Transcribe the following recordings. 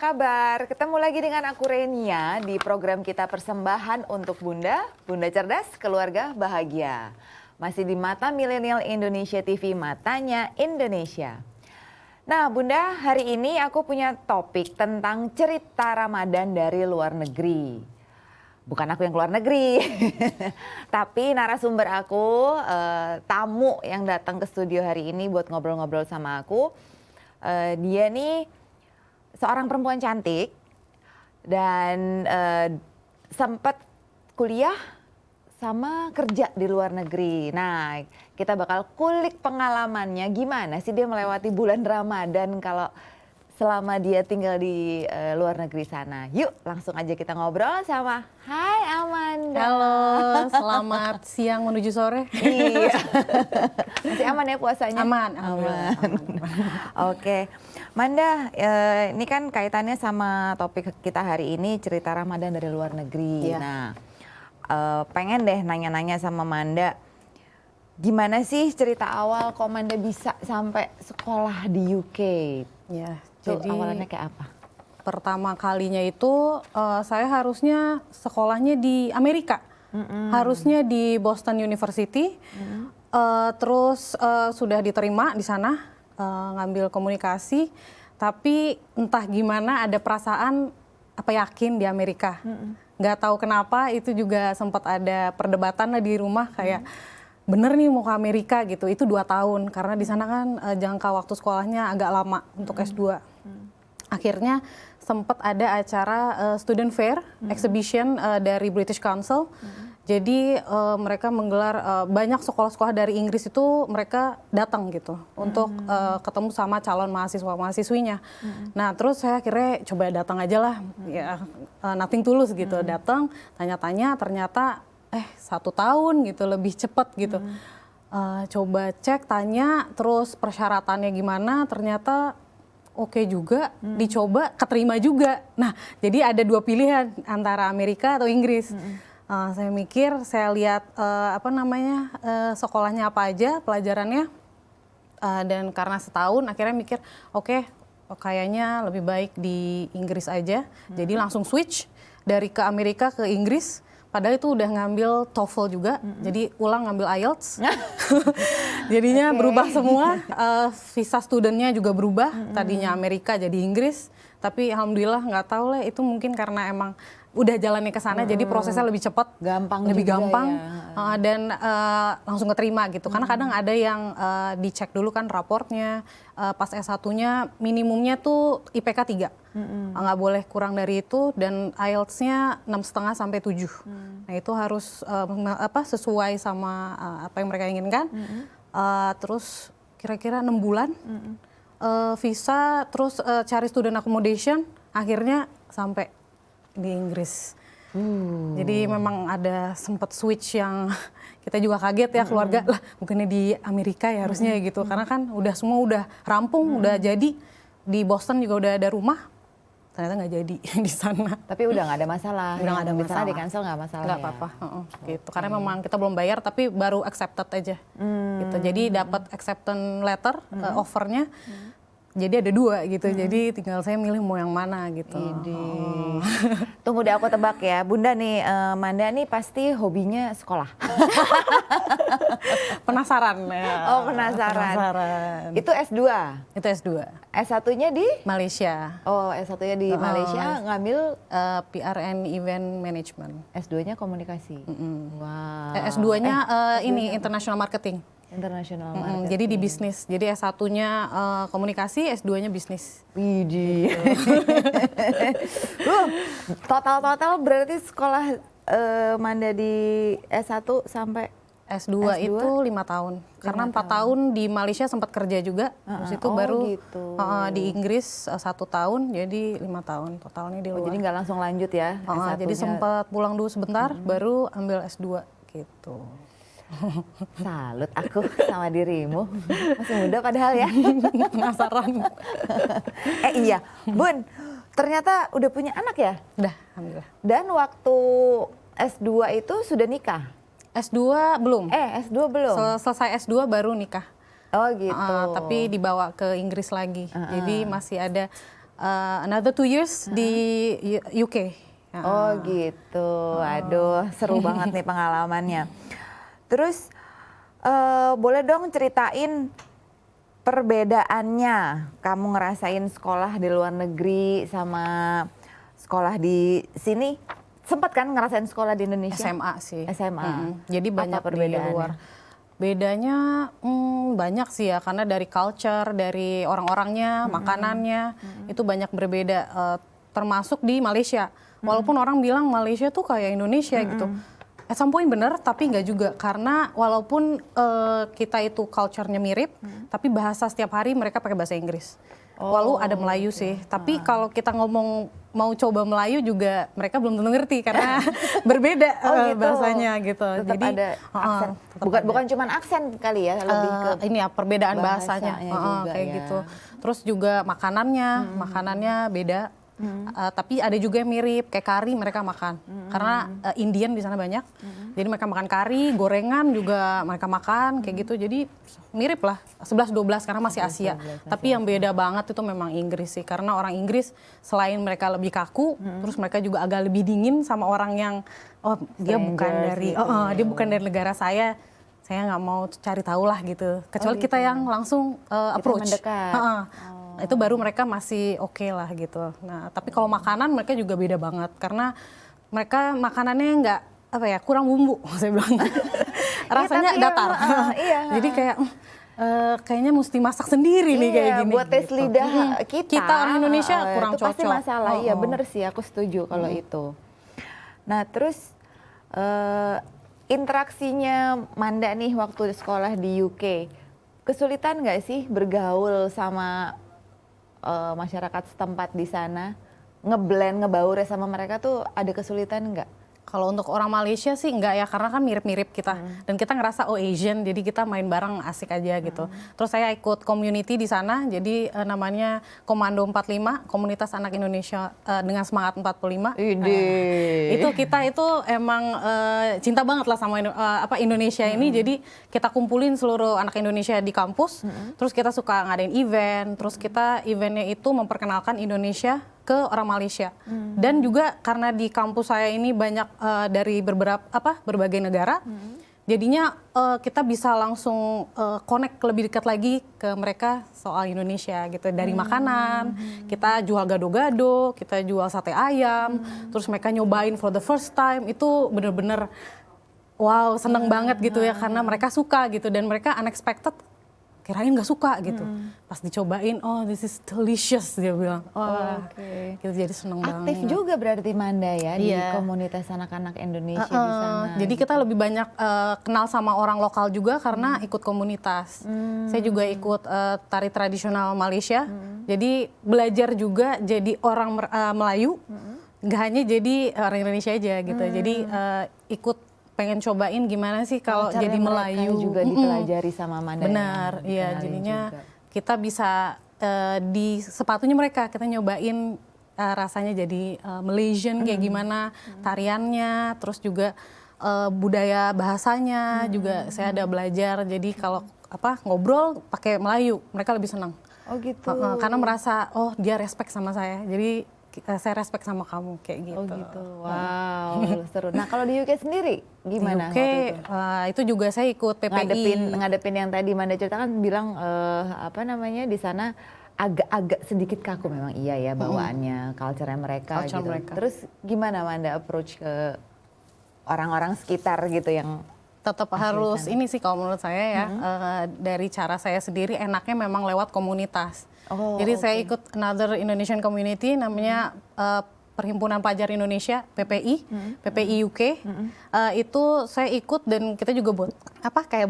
kabar? Ketemu lagi dengan aku Renia di program kita persembahan untuk Bunda, Bunda Cerdas, Keluarga Bahagia. Masih di Mata Milenial Indonesia TV, Matanya Indonesia. Nah Bunda, hari ini aku punya topik tentang cerita Ramadan dari luar negeri. Bukan aku yang keluar negeri, tapi narasumber aku, tamu yang datang ke studio hari ini buat ngobrol-ngobrol sama aku. Dia nih seorang perempuan cantik dan sempat kuliah sama kerja di luar negeri. Nah, kita bakal kulik pengalamannya gimana sih dia melewati bulan Ramadan kalau selama dia tinggal di luar negeri sana. Yuk, langsung aja kita ngobrol sama Hai Amanda. Halo, selamat siang menuju sore. Iya. Masih aman ya puasanya? Aman. Oke, Manda, ini kan kaitannya sama topik kita hari ini, cerita Ramadan dari luar negeri. Iya. Nah, pengen deh nanya-nanya sama Manda, gimana sih cerita awal kok Manda bisa sampai sekolah di UK? Ya, Jadi jadi awalannya kayak apa? pertama kalinya itu saya harusnya sekolahnya di Amerika. Harusnya di Boston University. Terus sudah diterima di sana, ngambil komunikasi. Tapi entah gimana ada perasaan yakin di Amerika. Nggak tahu kenapa, itu juga sempat ada perdebatan lah di rumah kayak bener nih mau ke Amerika gitu. Itu 2 tahun karena di sana kan jangka waktu sekolahnya agak lama untuk S2. Akhirnya sempat ada acara student fair exhibition dari British Council. Jadi mereka menggelar banyak sekolah-sekolah dari Inggris itu mereka datang gitu untuk ketemu sama calon mahasiswa-mahasiswinya. Nah terus saya akhirnya coba datang aja lah, ya nothing tulus gitu. Datang, tanya-tanya, ternyata 1 tahun gitu, lebih cepat gitu. Coba cek, tanya, terus persyaratannya gimana, ternyata oke juga, dicoba, keterima juga. Nah jadi ada 2 pilihan antara Amerika atau Inggris. Saya mikir, saya lihat sekolahnya apa aja, pelajarannya, dan karena setahun akhirnya mikir, oke, kayaknya lebih baik di Inggris aja. Jadi langsung switch dari ke Amerika ke Inggris. Padahal itu udah ngambil TOEFL juga, jadi ulang ngambil IELTS. Jadinya berubah semua, visa studentnya juga berubah. Tadinya Amerika jadi Inggris, tapi alhamdulillah nggak tahu lah, itu mungkin karena emang udah jalannya ke sana, jadi prosesnya lebbi cepat, lebih gampang, ya. Dan langsung keterima gitu. Karena kadang ada yang dicek dulu kan raportnya, pas S1-nya minimumnya tuh IPK 3, nggak boleh kurang dari itu, dan IELTS-nya 6,5 sampai 7. Nah itu harus sesuai sama apa yang mereka inginkan. Terus kira-kira 6 bulan visa, terus cari student accommodation, akhirnya sampai di Inggris. Jadi memang ada sempat switch yang kita juga kaget ya keluarga, lah bukannya di Amerika ya harusnya gitu, karena kan semua udah rampung, udah jadi, di Boston juga udah ada rumah, ternyata nggak jadi di sana. Tapi udah nggak ada masalah. Udah nggak ada masalah. Di sana di cancel nggak masalah. Nggak apa-apa. Gitu. Karena memang kita belum bayar, tapi baru accepted aja. Gitu. Jadi dapat acceptance letter, offernya. Jadi ada 2 gitu, jadi tinggal saya milih mau yang mana gitu. Tunggu deh aku tebak ya, Bunda nih, Manda nih pasti hobinya sekolah. Penasaran ya. Oh penasaran. Itu S2? Itu S2. S1-nya di? Malaysia. Oh S1-nya di Malaysia, ngambil? PRN Event Management. S2-nya komunikasi? Wow. S2-nya ini International Marketing. International marketing. Jadi di bisnis. Jadi S1-nya komunikasi, S2-nya bisnis. Widih. Total berarti sekolah Manda di S1 sampai S2 itu 5 tahun. Karena 4 tahun di Malaysia sempat kerja juga. Terus itu baru gitu. Di Inggris 1 tahun, jadi 5 tahun totalnya di luar. Jadi nggak langsung lanjut ya S1-nya. Jadi sempat pulang dulu sebentar, baru ambil S2 gitu. Salut aku sama dirimu, masih muda padahal ya. Penasaran. Iya, Bun, ternyata udah punya anak ya? Udah, alhamdulillah. Dan waktu S2 itu sudah nikah? S2 belum. S2 belum? Selesai S2 baru nikah. Oh gitu. Tapi dibawa ke Inggris lagi. Jadi masih ada another 2 years di UK. Oh gitu, aduh seru banget nih pengalamannya. Terus boleh dong ceritain perbedaannya kamu ngerasain sekolah di luar negeri sama sekolah di sini? Sempat kan ngerasain sekolah di Indonesia? SMA sih. SMA. Jadi banyak Apa perbedaannya? di luar. Bedanya banyak sih ya, karena dari culture, dari orang-orangnya, makanannya, itu banyak berbeda. Termasuk di Malaysia. Walaupun orang bilang Malaysia tuh kayak Indonesia gitu. At some point bener, tapi nggak juga. Karena walaupun kita itu culture-nya mirip, tapi bahasa setiap hari mereka pakai bahasa Inggris. Walau ada Melayu sih, tapi kalau kita ngomong mau coba Melayu juga mereka belum tentu ngerti karena berbeda bahasanya gitu. Tetap Jadi ada aksen. Bukan cuma aksen kali ya, lebih ke ini ya perbedaan bahasanya juga kayak ya. gitu. Terus juga makanannya beda. Tapi ada juga yang mirip, kayak kari mereka makan. Karena Indian di sana banyak. Jadi mereka makan kari, gorengan juga mereka makan kayak gitu. Jadi mirip lah, 11-12 karena masih Asia. Tapi yang beda banget itu memang Inggris sih. Karena orang Inggris selain mereka lebih kaku, terus mereka juga agak lebih dingin sama orang yang dia bukan dari dia bukan dari negara saya nggak mau cari tahu lah gitu. Kecuali kita yang langsung approach. Mendekat. Itu baru mereka masih oke lah gitu. Nah, tapi kalau makanan mereka juga beda banget karena mereka makanannya nggak kurang bumbu, saya bilang. Rasanya datar. Jadi kayak kayaknya mesti masak sendiri nih kayak gini. Buat tes gitu. lidah kita orang Indonesia kurang itu cocok. pasti masalah. Iya bener sih, aku setuju kalau itu. Nah terus interaksinya Manda nih waktu sekolah di UK, kesulitan nggak sih bergaul sama masyarakat setempat di sana, ngebaur sama mereka tuh ada kesulitan nggak? Kalau untuk orang Malaysia sih enggak ya, karena kan mirip-mirip kita. Dan kita ngerasa Asian, jadi kita main bareng asik aja gitu. Terus saya ikut community di sana, jadi namanya Komando 45, Komunitas Anak Indonesia dengan Semangat 45. Itu kita itu emang cinta banget lah sama Indonesia ini, jadi kita kumpulin seluruh anak Indonesia di kampus, terus kita suka ngadain event, terus kita eventnya itu memperkenalkan Indonesia ke orang Malaysia. Dan juga karena di kampus saya ini banyak dari berbagai negara, jadinya kita bisa langsung connect lebih dekat lagi ke mereka soal Indonesia gitu. Dari makanan, kita jual gado-gado, kita jual sate ayam, terus mereka nyobain for the first time, itu bener-bener wow, seneng banget gitu ya, karena mereka suka gitu, dan mereka unexpected kirain nggak suka gitu. Pas dicobain, oh this is delicious, dia bilang. Gitu, jadi seneng banget. Aktif juga berarti Manda ya di komunitas anak-anak Indonesia di sana. Jadi kita lebih banyak kenal sama orang lokal juga karena ikut komunitas. Saya juga ikut tari tradisional Malaysia. Jadi belajar juga jadi orang Melayu, nggak hanya jadi orang Indonesia aja gitu. Jadi ikut pengen cobain gimana sih kalau jadi Melayu juga dipelajari sama Manda. Benar, iya, jadinya juga kita bisa di sepatunya mereka, kita nyobain rasanya jadi Malaysian kayak gimana tariannya, terus juga budaya bahasanya juga saya ada belajar. Jadi kalau ngobrol pakai Melayu, mereka lebih senang. Oh gitu. Karena merasa dia respect sama saya. Jadi saya respect sama kamu kayak gitu. Oh gitu. Wow, seru. Nah, kalau di UK sendiri gimana? Di UK itu juga saya ikut PPI. Ngadepin yang tadi Manda ceritakan, bilang di sana agak sedikit kaku, memang iya ya bawaannya, culture mereka gitu. Terus gimana Manda approach ke orang-orang sekitar gitu yang tetap harus ini sih kalau menurut saya ya, dari cara saya sendiri enaknya memang lewat komunitas. Jadi saya ikut another Indonesian community namanya Perhimpunan Pelajar Indonesia, PPI, PPI UK. Itu saya ikut dan kita juga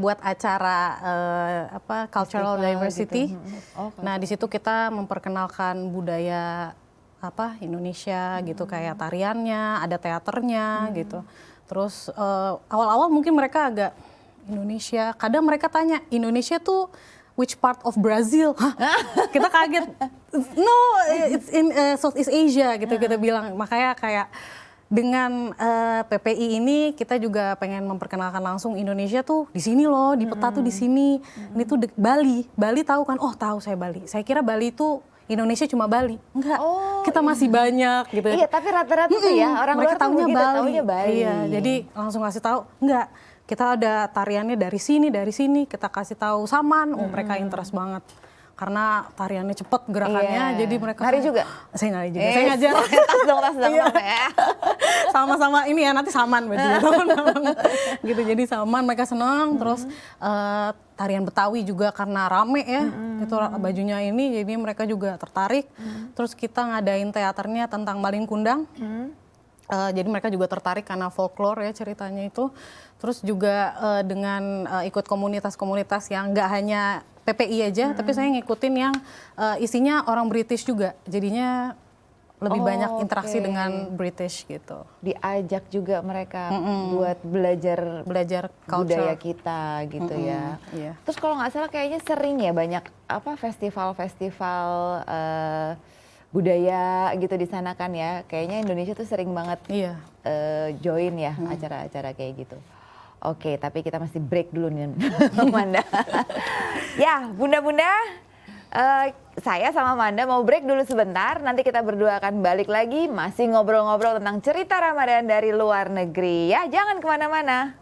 buat acara cultural diversity. Gitu. Nah, di situ kita memperkenalkan budaya Indonesia gitu, kayak tariannya, ada teaternya gitu. Terus awal-awal mungkin mereka agak Indonesia, kadang mereka tanya Indonesia tuh which part of Brazil? Hah? Kita kaget. No, it's in Southeast Asia gitu kita bilang. Makanya kayak dengan PPI ini kita juga pengen memperkenalkan langsung Indonesia tuh di sini loh, di peta tuh di sini. Ini tuh Bali. Bali tahu kan? Oh, tahu saya Bali. Saya kira Bali itu Indonesia cuma Bali. Enggak, Oh, kita masih banyak gitu. Iya, tapi rata-rata tuh ya orang mereka luar tuh taunya begitu, Bali. taunya Bali. Iya, jadi langsung kasih tahu, enggak. Kita ada tariannya dari sini, kita kasih tahu Saman, mereka interest banget. Karena tariannya cepet gerakannya, Iya. jadi mereka Nari juga? Saya nari juga, saya ngajar. Tas dong Iya. ya. Sama-sama ini ya, nanti Saman berarti gitu. Jadi Saman, mereka senang. Terus tarian Betawi juga karena rame ya, itu bajunya ini, jadi mereka juga tertarik. Terus kita ngadain teaternya tentang Malin Kundang. Jadi mereka juga tertarik karena folklore ya ceritanya itu. Terus juga dengan ikut komunitas-komunitas yang nggak hanya PPI aja, tapi saya ngikutin yang isinya orang British juga. Jadinya lebih banyak interaksi dengan British gitu. Diajak juga mereka buat belajar budaya kita gitu ya. Iya. Terus kalau nggak salah kayaknya sering ya banyak apa festival-festival budaya gitu di sana kan ya. Kayaknya Indonesia tuh sering banget join ya acara-acara kayak gitu. Oke, tapi kita masih break dulu nih, Manda. Ya, bunda-bunda, saya sama Manda mau break dulu sebentar. Nanti kita berdua akan balik lagi, masih ngobrol-ngobrol tentang cerita Ramadan dari luar negeri. Ya, jangan kemana-mana.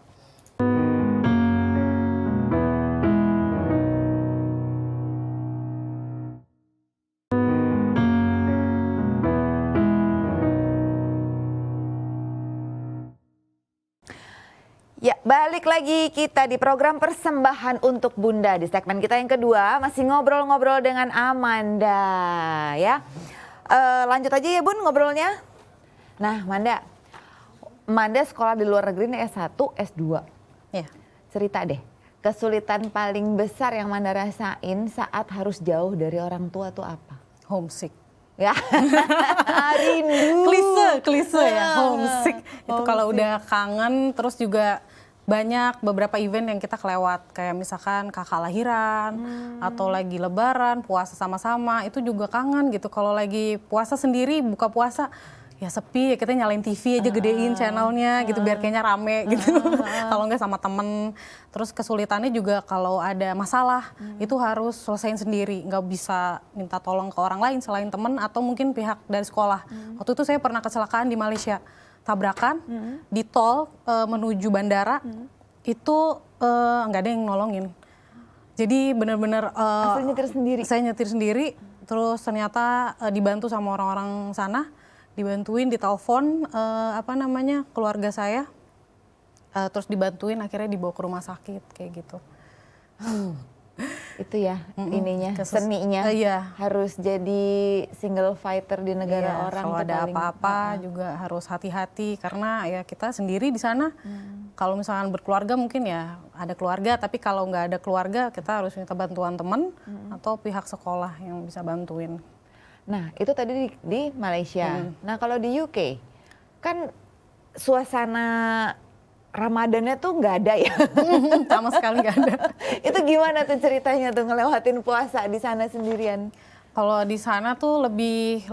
Ya, balik lagi kita di program persembahan untuk Bunda. Di segmen kita yang kedua masih ngobrol-ngobrol dengan Amanda ya. Lanjut aja ya Bun ngobrolnya. Nah Manda sekolah di luar negeri nih S1, S2. Iya. Cerita deh, kesulitan paling besar yang Manda rasain saat harus jauh dari orang tua tuh apa? Homesick. Ya, rindu. Klise ya, homesick. Itu kalau udah kangen, terus juga banyak beberapa event yang kita kelewat. Kayak misalkan kakak lahiran, atau lagi lebaran, puasa sama-sama, itu juga kangen gitu. Kalau lagi puasa sendiri, buka puasa, ya sepi, ya kita nyalain TV aja, gedein channelnya gitu, biar kayaknya rame gitu. Kalau nggak sama temen. Terus kesulitannya juga kalau ada masalah, itu harus selesaiin sendiri. Nggak bisa minta tolong ke orang lain selain temen atau mungkin pihak dari sekolah. Waktu itu saya pernah kecelakaan di Malaysia. Tabrakan di tol menuju bandara, itu nggak ada yang nolongin. Jadi benar-benar Asli nyetir sendiri? Saya nyetir sendiri, terus ternyata dibantu sama orang-orang sana. Dibantuin, ditelepon keluarga saya, terus dibantuin akhirnya dibawa ke rumah sakit kayak gitu. Itu ya ininya, seninya Iya. harus jadi single fighter di negara orang. Kalau tuh ada paling- apa-apa juga harus hati-hati karena ya kita sendiri di sana. Kalau misalkan berkeluarga mungkin ya ada keluarga, tapi kalau nggak ada keluarga kita harus minta bantuan teman atau pihak sekolah yang bisa bantuin. Nah itu tadi di Malaysia. Nah kalau di UK kan suasana Ramadannya tuh nggak ada ya. Sama sekali nggak ada. Itu gimana tuh ceritanya tuh ngelewatin puasa di sana sendirian? Kalau di sana tuh lebih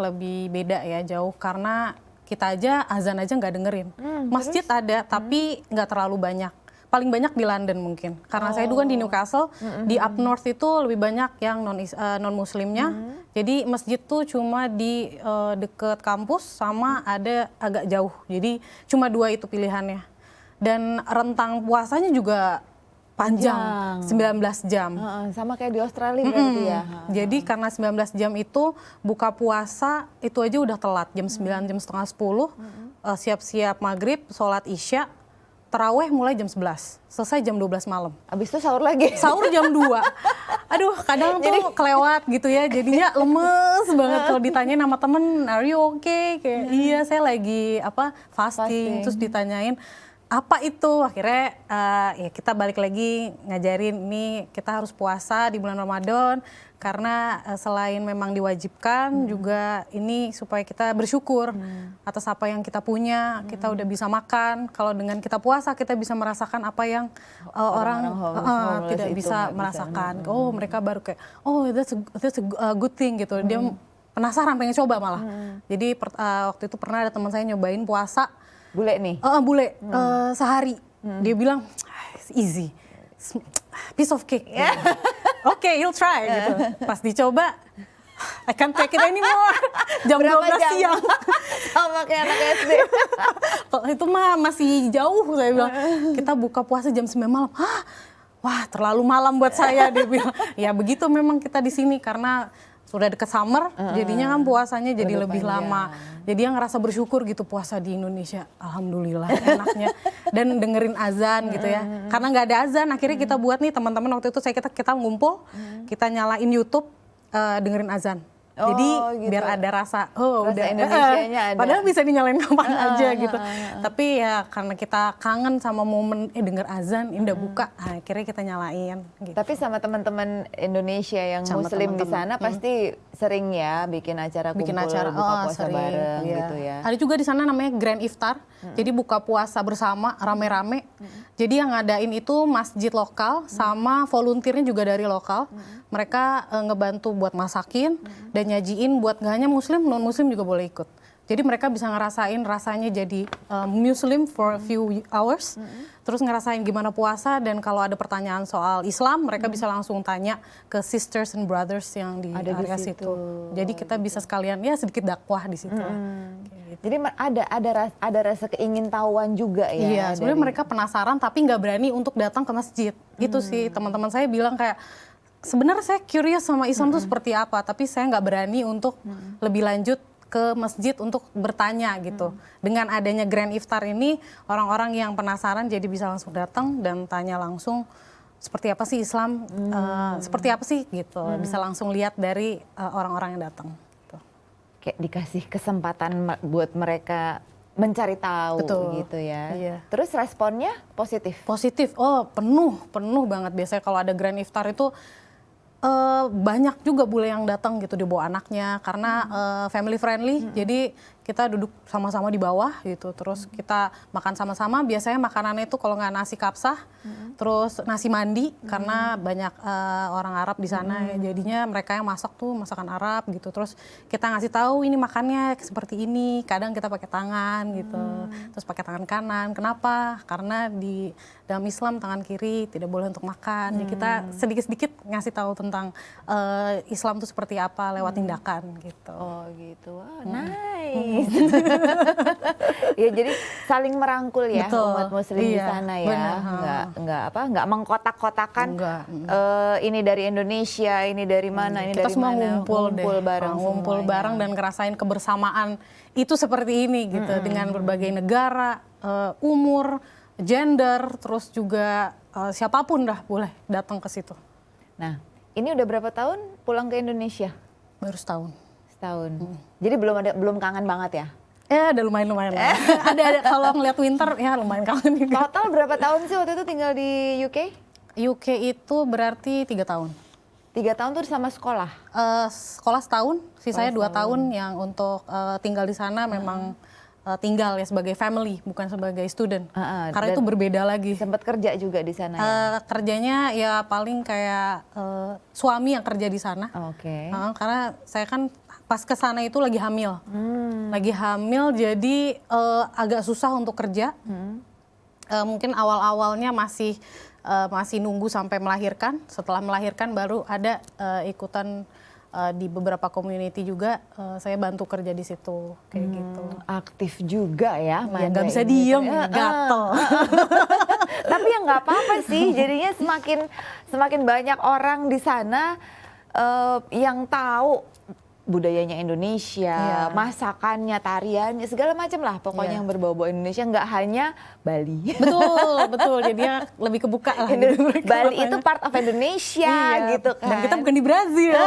beda ya, jauh, karena kita aja azan aja nggak dengerin. Masjid ada tapi nggak terlalu banyak. Paling banyak di London mungkin. Karena saya dulu kan di Newcastle, di up north itu lebih banyak yang non muslimnya. Jadi masjid tuh cuma di deket kampus sama ada agak jauh. Jadi cuma 2 itu pilihannya. Dan rentang puasanya juga panjang, 19 jam. Sama kayak di Australia berarti ya. Jadi karena 19 jam itu buka puasa itu aja udah telat, jam 9, jam setengah 10, siap-siap maghrib, sholat isya, taraweh mulai jam 11, selesai jam 12 malam. Abis itu sahur lagi. Sahur jam 2. Aduh, kadang tuh kelewat gitu ya, jadinya lemes banget kalau ditanyain sama temen, are you okay? Kayak iya saya lagi fasting. Terus ditanyain apa itu, akhirnya ya kita balik lagi ngajarin ini kita harus puasa di bulan Ramadan karena selain memang diwajibkan juga ini supaya kita bersyukur atas apa yang kita punya, kita udah bisa makan. Kalau dengan kita puasa kita bisa merasakan apa yang orang tidak bisa merasakan. Oh mereka baru kayak that's a good thing gitu. Dia penasaran pengen coba malah. Jadi waktu itu pernah ada teman saya nyobain puasa. Bule nih? Bule, sehari. Dia bilang, it's easy, piece of cake. Oke, you'll try gitu. Pas dicoba, I can't take it anymore. Jam Berapa 12 jam? siang. Sama kayak anak SD. Kalau itu mah masih jauh, saya bilang. Kita buka puasa jam 9 malam. Hah? Wah, terlalu malam buat saya, dia bilang. Ya begitu memang kita di sini karena sudah dekat summer, jadinya kan puasanya jadi lebih panjang. lama. Jadi yang ngerasa bersyukur gitu puasa di Indonesia, alhamdulillah enaknya. Dan dengerin azan gitu ya. Karena nggak ada azan, akhirnya kita buat nih teman-teman waktu itu kita ngumpul, kita nyalain YouTube, dengerin azan. Oh, Jadi gitu. biar ada rasa, Rasa udah Indonesianya ada. Padahal bisa dinyalain kapan aja gitu. Tapi ya karena kita kangen sama momen denger azan, ini udah buka, akhirnya kita nyalain. Gitu. Tapi sama teman-teman Indonesia yang Sama Muslim di teman-teman. sana pasti sering ya bikin acara kumpul, buka puasa sering, bareng iya. gitu ya. Ada juga di sana namanya Grand Iftar, jadi buka puasa bersama rame-rame. Jadi yang ngadain itu masjid lokal sama volunteernya juga dari lokal. Mereka ngebantu buat masakin dan nyajiin buat nggak hanya Muslim, non Muslim juga boleh ikut. Jadi mereka bisa ngerasain rasanya jadi Muslim for a few hours, terus ngerasain gimana puasa, dan kalau ada pertanyaan soal Islam, mereka bisa langsung tanya ke sisters and brothers yang di Ada di area situ. situ. Jadi kita bisa sekalian ya sedikit dakwah di situ. Kayak gitu. Jadi ada rasa keingintahuan juga ya. Iya, sebenarnya dari- mereka penasaran tapi nggak berani untuk datang ke masjid. Itu sih teman-teman saya bilang kayak, sebenarnya saya curious sama Islam tuh seperti apa, tapi saya nggak berani untuk lebih lanjut ke masjid untuk bertanya gitu. Dengan adanya Grand Iftar ini, orang-orang yang penasaran jadi bisa langsung datang dan tanya langsung seperti apa sih Islam, seperti apa sih gitu. Bisa langsung lihat dari orang-orang yang datang. Gitu. Kayak dikasih kesempatan buat mereka mencari tahu Betul. gitu ya. Iya. Terus responnya positif. Positif, oh penuh banget. Biasanya kalau ada Grand Iftar itu banyak juga bule yang datang gitu, dibawa anaknya karena family friendly. Jadi kita duduk sama-sama di bawah gitu, terus kita makan sama-sama. Biasanya makanannya itu kalau nggak nasi kapsah, terus nasi mandi karena banyak orang Arab di sana. Jadinya mereka yang masak tuh masakan Arab gitu. Terus kita ngasih tahu ini makannya seperti ini. Kadang kita pakai tangan gitu, terus pakai tangan kanan. Kenapa? Karena di dalam Islam tangan kiri tidak boleh untuk makan. Jadi kita sedikit-sedikit ngasih tahu tentang Islam itu seperti apa lewat tindakan gitu. Oh gitu, wah, nice. Ya jadi saling merangkul ya. Betul, Umat Muslim di iya, sana ya. benar. Nggak mengkotak-kotakan. Enggak. Ini dari Indonesia, ini dari mana, ini Kita dari semua mana. ngumpul bareng, ngumpul semuanya. bareng dan ngerasain kebersamaan itu seperti ini gitu, dengan berbagai negara, umur, gender, terus juga siapapun dah boleh datang ke situ. Nah, ini udah berapa tahun pulang ke Indonesia? Baru setahun. Setahun. Jadi belum kangen banget ya? Ada lumayan lah. ada kalau ngeliat winter ya lumayan kangen juga. Total berapa tahun sih waktu itu tinggal di UK? UK itu berarti 3 tahun. 3 tahun tuh sama sekolah? Sekolah setahun, sisanya 2 tahun yang untuk tinggal di sana memang tinggal ya sebagai family, bukan sebagai student. Karena itu berbeda lagi. Sempat kerja juga di sana ya? Kerjanya ya paling kayak suami yang kerja di sana. Oke. Karena saya kan pas ke sana itu lagi hamil. Lagi hamil jadi agak susah untuk kerja. Mungkin awal-awalnya masih nunggu sampai melahirkan. Setelah melahirkan baru ada ikutan di beberapa community juga, saya bantu kerja di situ kayak gitu. Aktif juga ya, Ya, nggak Manda bisa ini. diem, gatel. Tapi ya nggak apa-apa sih, jadinya semakin banyak orang di sana yang tahu budayanya Indonesia, Iya. masakannya, tariannya, segala macam lah pokoknya Iya. yang berbau-bau Indonesia, nggak hanya Bali. Betul. Jadinya lebih kebuka lah. Bali itu part of Indonesia Iya. gitu kan. Dan kita bukan di Brazil,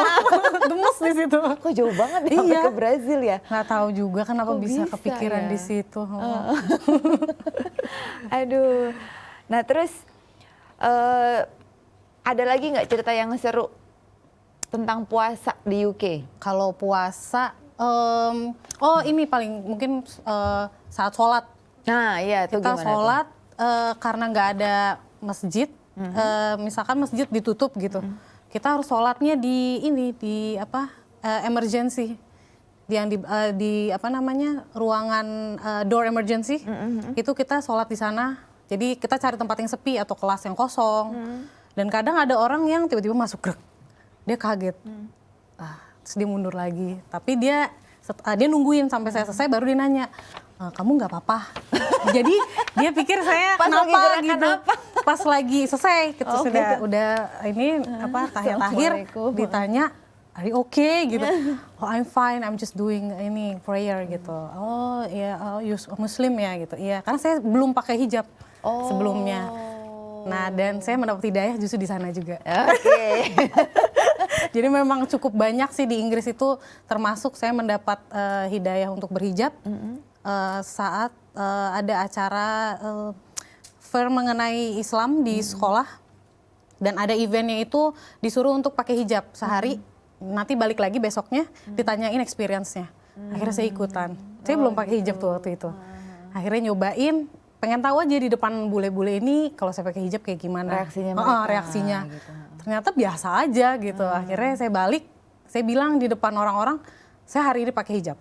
gemes di situ. Kok jauh banget ya sampai Iya. ke Brazil ya? Nggak tahu juga kenapa Kok bisa bisa kepikiran ya? di situ. Aduh. Nah terus ada lagi nggak cerita yang seru tentang puasa di UK? Kalau puasa, ini paling mungkin saat sholat. Nah iya itu Kita gimana sholat karena nggak ada masjid, misalkan masjid ditutup gitu. Kita harus sholatnya di emergency, di ruangan door emergency. Itu kita sholat di sana. Jadi kita cari tempat yang sepi atau kelas yang kosong. Dan kadang ada orang yang tiba-tiba masuk grek, dia kaget. terus dia mundur lagi. Tapi dia nungguin sampai saya selesai baru dia nanya, kamu nggak apa-apa? Jadi dia pikir saya Pas lagi kenapa gerakan gitu. apa? Pas lagi selesai gitu Oh, udah ini tahiyat akhir Assalamualaikum. ditanya, are you okay gitu? Oh, I'm fine, I'm just doing ini prayer gitu. Oh ya, you Muslim ya gitu. Iya, karena saya belum pakai hijab sebelumnya. Nah, dan saya mendapat hidayah justru di sana juga. Oke. Jadi memang cukup banyak sih di Inggris itu, termasuk saya mendapat hidayah untuk berhijab saat ada acara fair mengenai Islam di sekolah, dan ada eventnya itu disuruh untuk pakai hijab sehari, nanti balik lagi besoknya ditanyain experience-nya. Akhirnya saya ikutan. Saya belum pakai hijab tuh waktu itu. Akhirnya nyobain, pengen tahu aja di depan bule-bule ini kalau saya pakai hijab kayak gimana. Reaksinya mereka. Reaksinya. Gitu. Ternyata biasa aja gitu. Akhirnya saya balik, saya bilang di depan orang-orang, saya hari ini pakai hijab.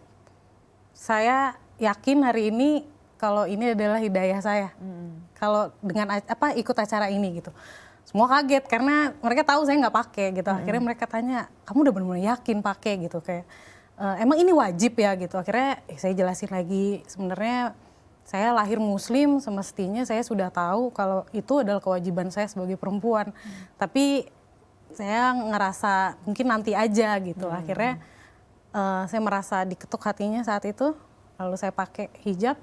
Saya yakin hari ini kalau ini adalah hidayah saya. Kalau dengan ikut acara ini gitu. Semua kaget karena mereka tahu saya nggak pakai gitu. Akhirnya mereka tanya, kamu udah benar-benar yakin pakai gitu, kayak emang ini wajib ya gitu. Akhirnya saya jelasin lagi, sebenarnya saya lahir Muslim, semestinya saya sudah tahu kalau itu adalah kewajiban saya sebagai perempuan. Tapi saya ngerasa mungkin nanti aja gitu. Akhirnya saya merasa diketuk hatinya saat itu, lalu saya pakai hijab.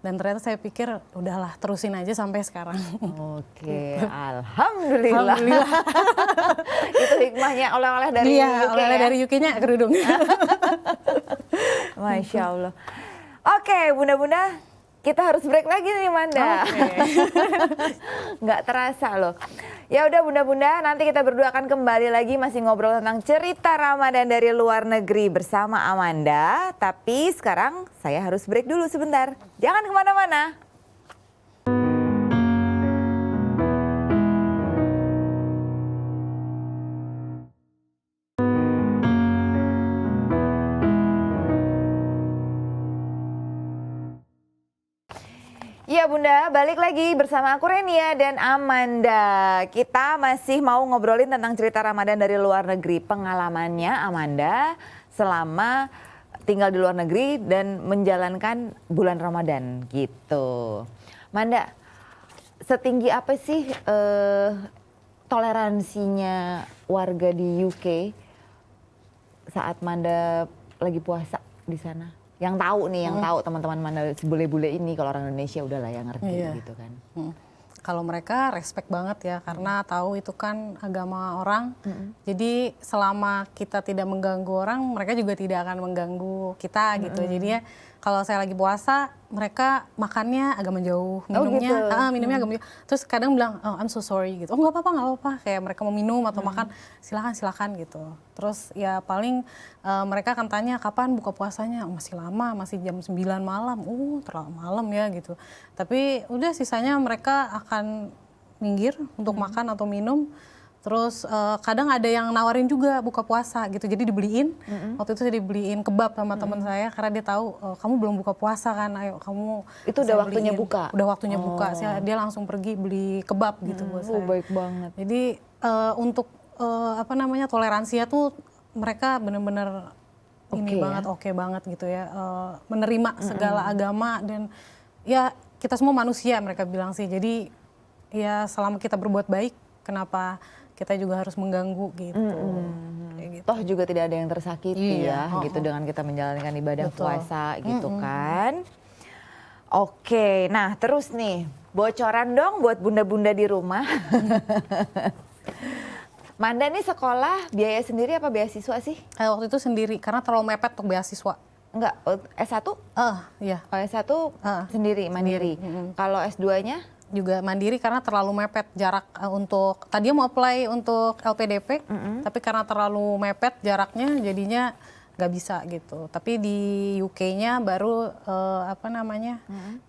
Dan ternyata saya pikir udahlah terusin aja sampai sekarang. Oke, alhamdulillah. Itu hikmahnya oleh-oleh dari Iya, UK oleh-oleh ya? dari UK-nya kerudung. Masya Allah. Oke, bunda-bunda, kita harus break lagi nih Manda. Nggak terasa loh. Ya udah bunda-bunda, nanti kita berdua akan kembali lagi masih ngobrol tentang cerita Ramadan dari luar negeri bersama Amanda. Tapi sekarang saya harus break dulu sebentar. Jangan kemana-mana. Iya Bunda, balik lagi bersama aku Renia dan Amanda. Kita masih mau ngobrolin tentang cerita Ramadan dari luar negeri. Pengalamannya Amanda selama tinggal di luar negeri dan menjalankan bulan Ramadan gitu. Amanda, setinggi apa sih toleransinya warga di UK saat Amanda lagi puasa di sana? Yang tahu nih, yang tahu teman-teman Manda bule-bule ini, kalau orang Indonesia udahlah yang ngerti gitu kan. Kalau mereka respect banget ya, karena tahu itu kan agama orang. Jadi selama kita tidak mengganggu orang, mereka juga tidak akan mengganggu kita gitu. Jadi ya kalau saya lagi puasa, mereka makannya agak menjauh, minumnya, minumnya agak menjauh. Terus kadang bilang, oh I'm so sorry gitu. Oh nggak apa-apa. Kayak mereka mau minum atau makan, silakan gitu. Terus ya paling mereka akan tanya kapan buka puasanya. Oh, masih lama, masih jam 9 malam. Terlalu malam ya gitu. Tapi udah sisanya mereka akan minggir untuk makan atau minum. Terus kadang ada yang nawarin juga buka puasa gitu, jadi dibeliin. Waktu itu saya dibeliin kebab sama teman saya karena dia tahu kamu belum buka puasa kan, ayo kamu. Itu udah waktunya buka? Udah waktunya buka, dia langsung pergi beli kebab gitu buat saya. Baik banget. Jadi untuk toleransinya tuh mereka benar-benar oke banget gitu ya, menerima segala agama dan ya kita semua manusia mereka bilang sih. Jadi ya selama kita berbuat baik, kenapa kita juga harus mengganggu gitu. Gitu. Toh juga tidak ada yang tersakiti gitu dengan kita menjalankan ibadah puasa gitu kan. Oke, nah terus nih bocoran dong buat bunda-bunda di rumah. Manda nih sekolah biaya sendiri apa beasiswa sih? Waktu itu sendiri karena terlalu mepet untuk beasiswa. Enggak, S1? Iya. Kalau S1 sendiri, mandiri. Kalau S2-nya? Juga mandiri karena terlalu mepet jarak untuk tadinya mau apply untuk LPDP, tapi karena terlalu mepet jaraknya jadinya nggak bisa gitu. Tapi di UK-nya baru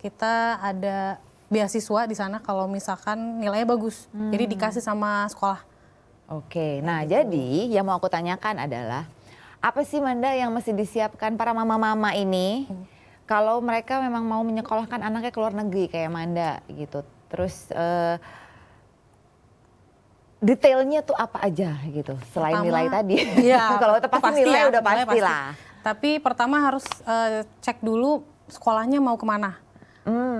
kita ada beasiswa di sana kalau misalkan nilainya bagus, jadi dikasih sama sekolah. Oke, nah jadi yang mau aku tanyakan adalah apa sih Manda yang mesti disiapkan para mama-mama ini? Kalau mereka memang mau menyekolahkan anaknya ke luar negeri kayak Manda gitu. Terus detailnya tuh apa aja gitu selain Pertama, nilai tadi? Iya, Kalau itu pasti nilai ya, udah nilai pasti lah. Tapi pertama harus cek dulu sekolahnya mau kemana,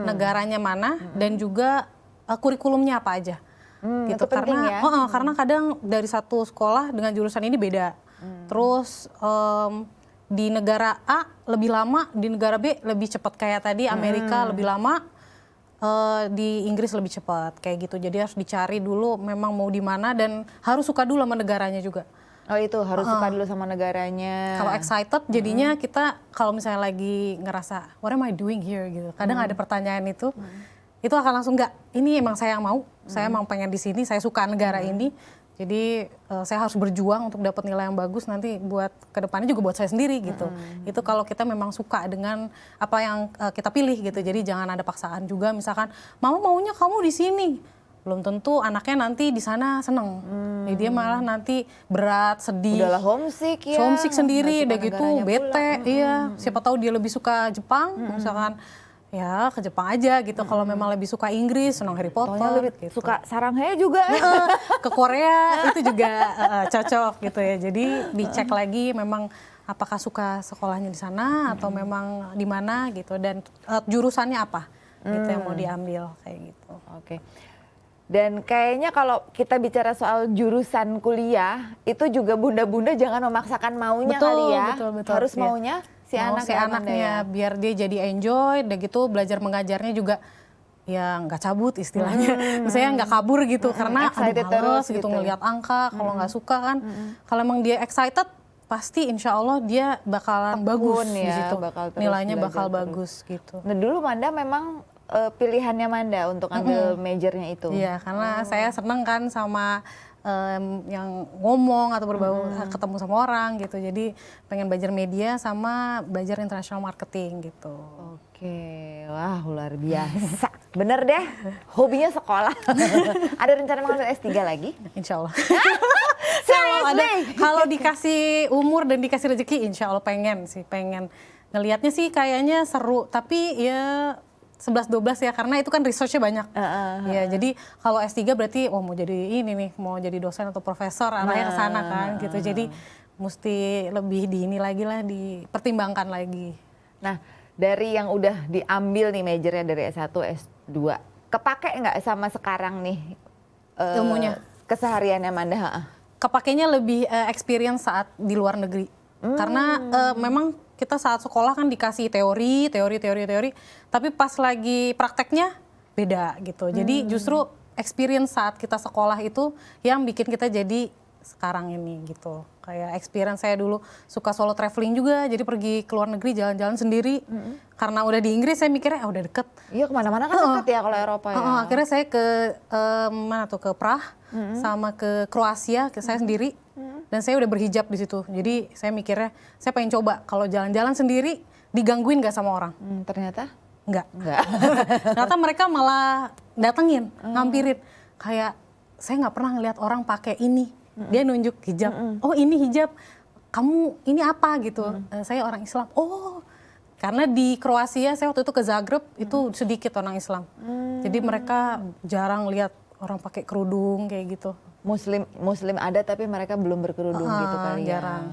negaranya mana, dan juga kurikulumnya apa aja. Gitu. Itu penting ya. Karena kadang dari satu sekolah dengan jurusan ini beda. Terus di negara A lebih lama, di negara B lebih cepat kayak tadi Amerika lebih lama, di Inggris lebih cepat kayak gitu. Jadi harus dicari dulu memang mau di mana dan harus suka dulu sama negaranya juga. Oh itu harus suka dulu sama negaranya. Kalau excited jadinya kita kalau misalnya lagi ngerasa what am I doing here gitu. Kadang ada pertanyaan itu akan langsung enggak, ini emang saya yang mau, saya emang pengen di sini, saya suka negara ini. Jadi saya harus berjuang untuk dapat nilai yang bagus nanti buat kedepannya juga buat saya sendiri gitu. Itu kalau kita memang suka dengan apa yang kita pilih gitu. Jadi jangan ada paksaan juga. Misalkan mama maunya kamu di sini, belum tentu anaknya nanti di sana seneng. Jadi dia malah nanti berat, sedih. Udahlah homesick ya. Homesick sendiri, Nggak udah suka gitu negaranya bete. pula. Iya, siapa tahu dia lebih suka Jepang, misalkan. Ya ke Jepang aja gitu. Kalau memang lebih suka Inggris, senang Harry Potter. Taunya lebih gitu. suka saranghae juga. Ke Korea itu juga cocok gitu ya. Jadi dicek lagi memang apakah suka sekolahnya di sana atau memang di mana gitu dan jurusannya apa gitu yang mau diambil kayak gitu. Oke. Dan kayaknya kalau kita bicara soal jurusan kuliah, itu juga bunda-bunda jangan memaksakan maunya kali ya. Betul. Harus Iya. maunya si Mau anak si ya, Amanda anaknya ya. biar dia jadi enjoy, udah gitu belajar mengajarnya juga ya nggak cabut istilahnya, misalnya nggak kabur gitu karena Excited males terus gitu gitu. ngelihat angka, kalau nggak suka kan, kalau emang dia excited pasti insya Allah dia bakalan bagus di ya, situ, bakal terus nilainya belajar bakal terus. bagus gitu. Nah dulu Manda memang pilihannya Manda untuk ambil majornya itu. Iya, karena saya seneng kan sama yang ngomong atau berbau ketemu sama orang gitu. Jadi pengen belajar media sama belajar international marketing gitu. Oke, wah luar biasa. Bener deh, hobinya sekolah. Ada rencana mengambil S3 lagi? Insya Allah. Seriously? Kalau dikasih umur dan dikasih rezeki, insya Allah pengen. Ngelihatnya sih kayaknya seru, tapi ya 11-12 ya, karena itu kan research-nya banyak. Ya, jadi kalau S3 berarti mau jadi ini nih, mau jadi dosen atau profesor, arahnya ke sana kan gitu. Jadi mesti lebih dipertimbangkan lagi. Nah, dari yang udah diambil nih majornya dari S1, S2, kepake nggak sama sekarang nih Ilmunya? Kesehariannya Manda? Kepakainya lebih experience saat di luar negeri. Karena memang kita saat sekolah kan dikasih teori, tapi pas lagi prakteknya beda gitu. Jadi justru experience saat kita sekolah itu yang bikin kita jadi sekarang ini gitu. Kayak experience saya dulu suka solo traveling juga, jadi pergi ke luar negeri jalan-jalan sendiri. Karena udah di Inggris saya mikirnya udah deket. Iya kemana-mana kan deket ya kalau Eropa ya. Akhirnya saya ke mana tuh, ke Prague sama ke Kroasia, saya sendiri. Dan saya udah berhijab di situ. Jadi saya mikirnya saya pengen coba kalau jalan-jalan sendiri digangguin gak sama orang. Ternyata? Enggak. Enggak. Ternyata mereka malah datengin, ngampirin. Kayak saya nggak pernah ngeliat orang pakai ini. Dia nunjuk hijab. Oh ini hijab. Kamu ini apa gitu. Saya orang Islam. Oh. Karena di Kroasia saya waktu itu ke Zagreb itu sedikit orang Islam. Jadi mereka jarang lihat orang pakai kerudung kayak gitu. Muslim ada tapi mereka belum berkerudung gitu kali ya. Jarang.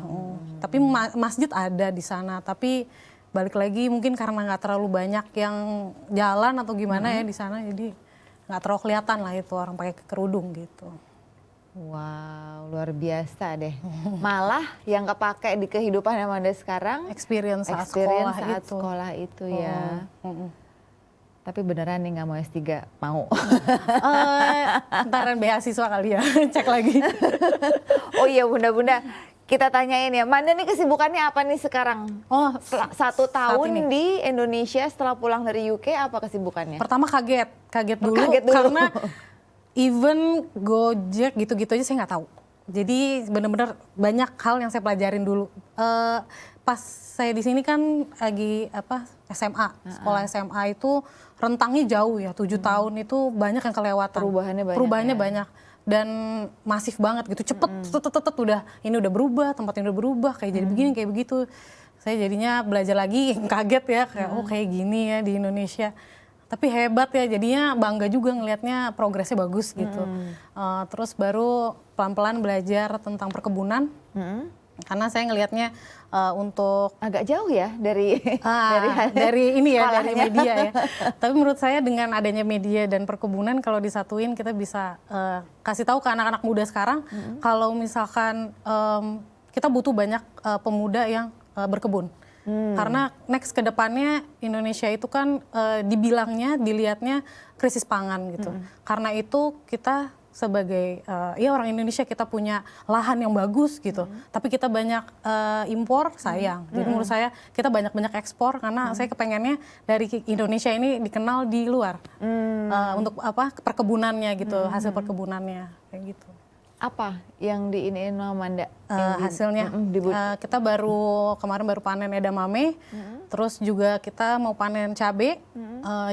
Tapi masjid ada di sana. Tapi balik lagi mungkin karena nggak terlalu banyak yang jalan atau gimana ya di sana, jadi nggak terlalu kelihatan lah itu orang pakai kerudung gitu. Wow, luar biasa deh. Malah yang kepake di kehidupan Amanda sekarang Experience saat sekolah itu ya. Tapi beneran nih nggak mau S3? Mau. Ntaran beasiswa kali ya, cek lagi. Oh iya bunda-bunda, kita tanyain ya, Manda nih kesibukannya apa nih sekarang? Oh, Setelah 1 tahun di Indonesia setelah pulang dari UK, apa kesibukannya? Pertama kaget dulu karena even Gojek gitu-gitu aja saya nggak tahu. Jadi benar-benar banyak hal yang saya pelajarin dulu. Pas saya di sini kan lagi SMA, sekolah SMA itu rentangnya jauh ya, 7 tahun itu banyak yang kelewatan. Perubahannya banyak. Dan masif banget gitu, cepet, udah ini udah berubah, tempat ini udah berubah, kayak jadi begini, kayak begitu. Saya jadinya belajar lagi, kaget ya, kayak oh kayak gini ya di Indonesia. tapi hebat ya, jadinya bangga juga ngelihatnya progresnya bagus gitu. Terus baru pelan-pelan belajar tentang perkebunan, karena saya ngelihatnya untuk Agak jauh ya dari dari ini ya, dari sekolahnya. media ya. Tapi menurut saya dengan adanya media dan perkebunan, kalau disatuin kita bisa kasih tahu ke anak-anak muda sekarang kalau misalkan kita butuh banyak pemuda yang berkebun. Karena next ke depannya Indonesia itu kan dilihatnya krisis pangan gitu. Karena itu kita sebagai ya orang Indonesia, kita punya lahan yang bagus gitu, tapi kita banyak impor, sayang. Jadi menurut saya kita banyak-banyak ekspor, karena saya kepengennya dari Indonesia ini dikenal di luar untuk perkebunannya gitu, hasil perkebunannya kayak gitu. Apa yang diiniin sama Manda? Hasilnya kita kemarin baru panen edamame, terus juga kita mau panen cabe,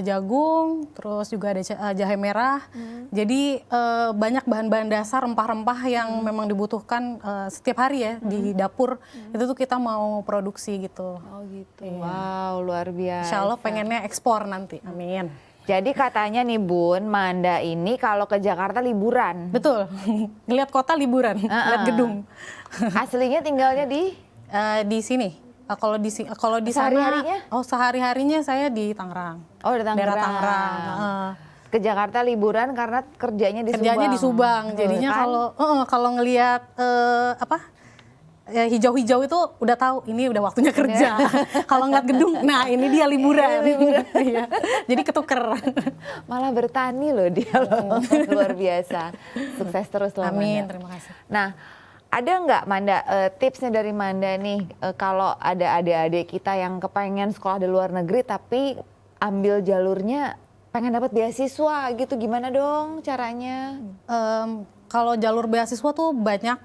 jagung, terus juga ada jahe merah. Jadi banyak bahan-bahan dasar, rempah-rempah yang memang dibutuhkan setiap hari ya di dapur. Itu tuh kita mau produksi gitu. Oh gitu. Wow, luar biasa. Insya Allah pengennya ekspor nanti, amin. Jadi katanya nih Bun, Manda ini kalau ke Jakarta liburan. Betul, ngeliat kota liburan, ngeliat gedung. Aslinya tinggalnya di Di sini. Kalau di sana, Sehari-harinya? Sehari-harinya saya di Tangerang. Oh, di Tangerang. Daerah Tangerang. Ke Jakarta liburan karena kerjanya di Subang. Jadinya Kan? kalau ngelihat ya, hijau-hijau itu udah tahu ini udah waktunya kerja. Kalau ngeliat gedung, nah ini dia liburan. Iya. Jadi ketuker. Malah bertani loh dia loh. Luar biasa. Sukses terus loh Amin, Manda. terima kasih. Nah, ada nggak Manda tipsnya dari Manda nih kalau ada adik-adik kita yang kepengen sekolah di luar negeri tapi ambil jalurnya pengen dapat beasiswa gitu, gimana dong caranya? Kalau jalur beasiswa tuh banyak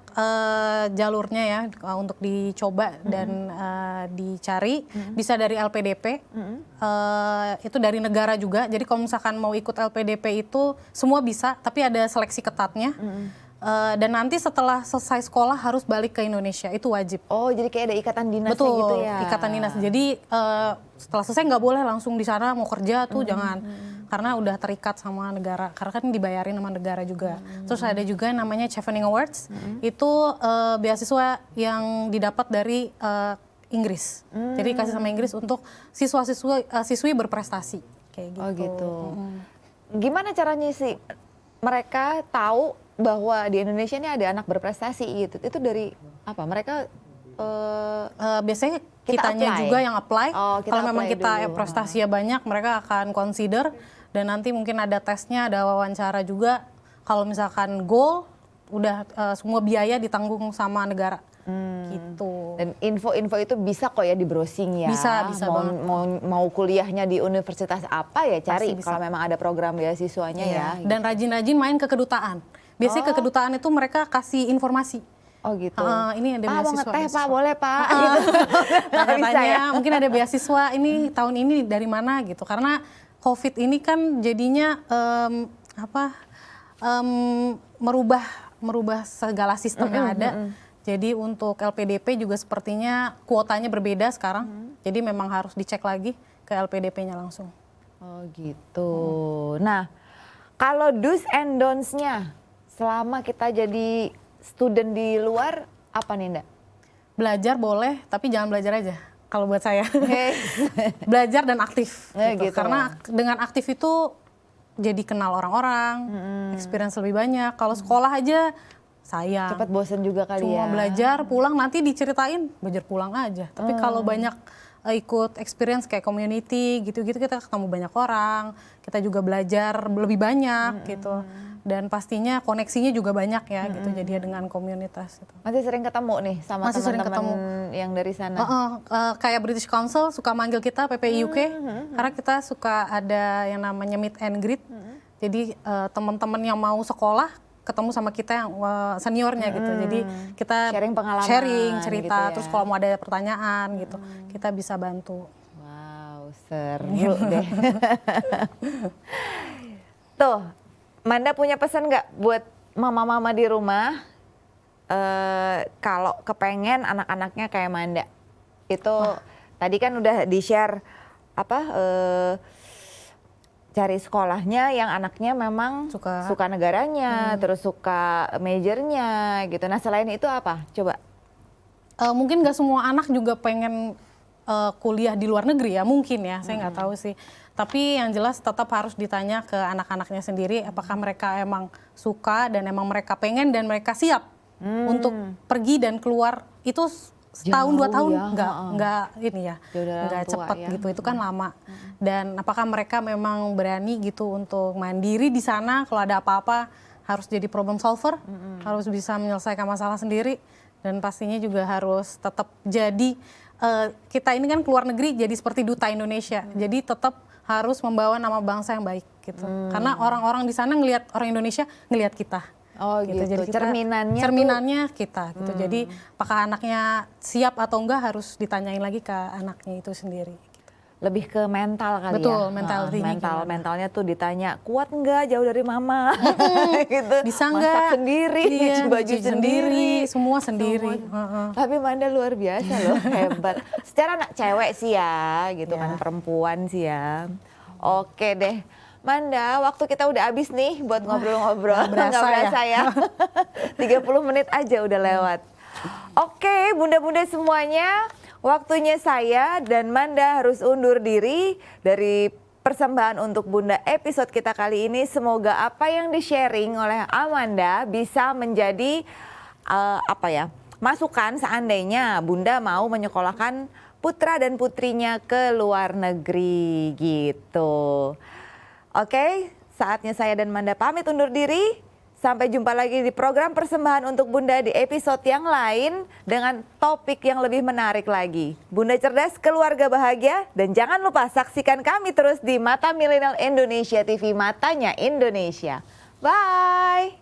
jalurnya ya untuk dicoba dan dicari. Bisa dari LPDP, itu dari negara juga. Jadi kalau misalkan mau ikut LPDP itu semua bisa, tapi ada seleksi ketatnya. Dan nanti setelah selesai sekolah harus balik ke Indonesia, itu wajib. Oh, jadi kayak ada ikatan dinasnya Betul, gitu ya? ikatan dinas. Jadi setelah selesai nggak boleh langsung di sana mau kerja tuh, jangan. Karena udah terikat sama negara, karena kan dibayarin sama negara juga. Terus ada juga yang namanya Chevening Awards, itu beasiswa yang didapat dari Inggris. Jadi kasih sama Inggris untuk siswi berprestasi, kayak gitu. Oh gitu. Gimana caranya sih mereka tahu bahwa di Indonesia ini ada anak berprestasi gitu? Itu dari apa? Mereka biasanya kita kitanya apply? juga yang apply. Oh, kita Kalau memang apply kita dulu. prestasinya banyak, mereka akan consider. Dan nanti mungkin ada tesnya, ada wawancara juga. Kalau misalkan goal, udah semua biaya ditanggung sama negara. Gitu. Dan info-info itu bisa kok ya di browsing ya. Bisa banget. Mau kuliahnya di universitas apa ya cari Pasti bisa. kalau memang ada program beasiswanya ya. Dan rajin-rajin main ke kedutaan. Biasanya ke kedutaan itu mereka kasih informasi. Oh gitu. Ini ada Pak mau beasiswa. ngeteh Pak, boleh Pak. Gitu. Bisa Tanya, ya. mungkin ada beasiswa ini tahun ini dari mana gitu. Karena COVID ini kan jadinya merubah segala sistem yang ada. Jadi untuk LPDP juga sepertinya kuotanya berbeda sekarang. Jadi memang harus dicek lagi ke LPDP-nya langsung. Oh gitu. Nah, kalau do's and don'ts-nya selama kita jadi student di luar apa nih Nda? Belajar boleh, tapi jangan belajar aja. Kalau buat saya, Hey. belajar dan aktif. Gitu. Karena dengan aktif itu jadi kenal orang-orang, experience lebih banyak. Kalau sekolah aja sayang. Cepat bosen juga kali Cuma ya. belajar, pulang nanti diceritain, belajar pulang aja. Tapi kalau banyak ikut experience kayak community gitu-gitu, kita ketemu banyak orang, kita juga belajar lebih banyak gitu. Dan pastinya koneksinya juga banyak ya gitu, jadi dengan komunitas gitu. Masih sering ketemu nih sama Masih sering teman-teman yang dari sana? Kayak British Council suka manggil kita PPI UK, karena kita suka ada yang namanya meet and greet. Jadi teman-teman yang mau sekolah ketemu sama kita yang seniornya gitu. Jadi kita Sharing pengalaman sharing, cerita, gitu ya. terus kalau mau ada pertanyaan gitu, kita bisa bantu. Wow, seru deh. Tuh, Manda punya pesan nggak buat mama-mama di rumah kalau kepengen anak-anaknya kayak Manda? Itu tadi kan udah di-share cari sekolahnya yang anaknya memang suka negaranya, terus suka majornya gitu. Nah selain itu apa? Coba. Mungkin nggak semua anak juga pengen kuliah di luar negeri ya, mungkin ya, saya nggak tahu sih. Tapi yang jelas tetap harus ditanya ke anak-anaknya sendiri, apakah mereka emang suka dan emang mereka pengen dan mereka siap untuk pergi dan keluar. Itu setahun 2 tahun ya. nggak ini ya, nggak cepat ya. Gitu. Itu kan lama. Dan apakah mereka memang berani gitu untuk mandiri di sana, kalau ada apa-apa harus jadi problem solver, harus bisa menyelesaikan masalah sendiri, dan pastinya juga harus tetap jadi kita ini kan keluar negeri jadi seperti duta Indonesia, jadi tetap harus membawa nama bangsa yang baik gitu. Karena orang-orang di sana ngelihat orang Indonesia, ngelihat kita. Oh gitu. Jadi kita, cerminannya kita gitu. Jadi apakah anaknya siap atau enggak harus ditanyain lagi ke anaknya itu sendiri. Lebih ke mental kali. Betul, ya. Mentalnya tuh ditanya, kuat enggak jauh dari mama? Gitu. Bisa masak enggak? sendiri, Iya, baju sendiri, semua sendiri. Tapi Manda luar biasa loh, hebat. Secara anak cewek sih ya, gitu kan, perempuan sih ya. Oke deh. Manda, waktu kita udah habis nih buat ngobrol-ngobrol. Nggak berasa ya. 30 menit aja udah lewat. Oke, bunda-bunda semuanya, waktunya saya dan Manda harus undur diri dari persembahan untuk Bunda episode kita kali ini. Semoga apa yang di-sharing oleh Amanda bisa menjadi masukan seandainya Bunda mau menyekolahkan putra dan putrinya ke luar negeri gitu. Oke, saatnya saya dan Manda pamit undur diri. Sampai jumpa lagi di program persembahan untuk Bunda di episode yang lain dengan topik yang lebih menarik lagi. Bunda Cerdas, Keluarga Bahagia, dan jangan lupa saksikan kami terus di Mata Milenial Indonesia TV, Matanya Indonesia. Bye!